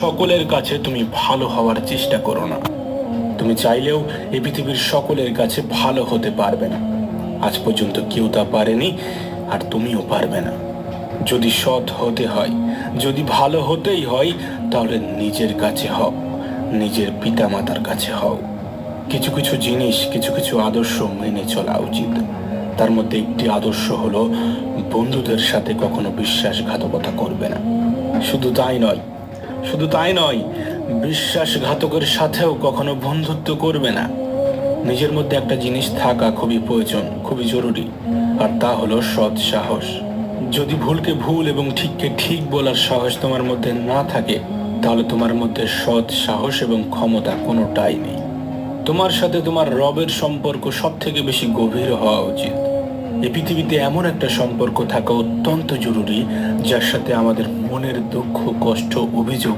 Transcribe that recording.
সকলের কাছে তুমি ভালো হওয়ার চেষ্টা করো না। তুমি চাইলেও এই পৃথিবীর সকলের কাছে ভালো হতে পারবে না। আজ পর্যন্ত কেউ তা পারেনি, আর তুমিও পারবে না। যদি সৎ হতে হয়, যদি ভালো হতেই হয়, তাহলে নিজের কাছে হও, নিজের পিতামাতার কাছে হও। কিছু কিছু জিনিস, কিছু কিছু আদর্শ মেনে চলা উচিত। তার মধ্যে একটি আদর্শ হলো, বন্ধুদের সাথে কখনো বিশ্বাসঘাতকতা করবে না। শুধু তাই নয়, বিশ্বাসঘাতকের সাথেও কখনো বন্ধুত্ব করবে না। নিজের মধ্যে একটা জিনিস থাকা খুবই প্রয়োজন, খুবই জরুরি, আর তা হলো সৎ সাহস। যদি ভুলকে ভুল এবং ঠিককে ঠিক বলার সাহস তোমার মধ্যে না থাকে, তাহলে তোমার মধ্যে সৎ সাহস এবং ক্ষমতা কোনোটাই নেই। তোমার সাথে তোমার রবের সম্পর্ক সব থেকে বেশি গভীর হওয়া উচিত। এই পৃথিবীতে এমন একটা সম্পর্ক থাকা অত্যন্ত জরুরি, যার সাথে আমাদের মনের দুঃখ, কষ্ট, অভিযোগ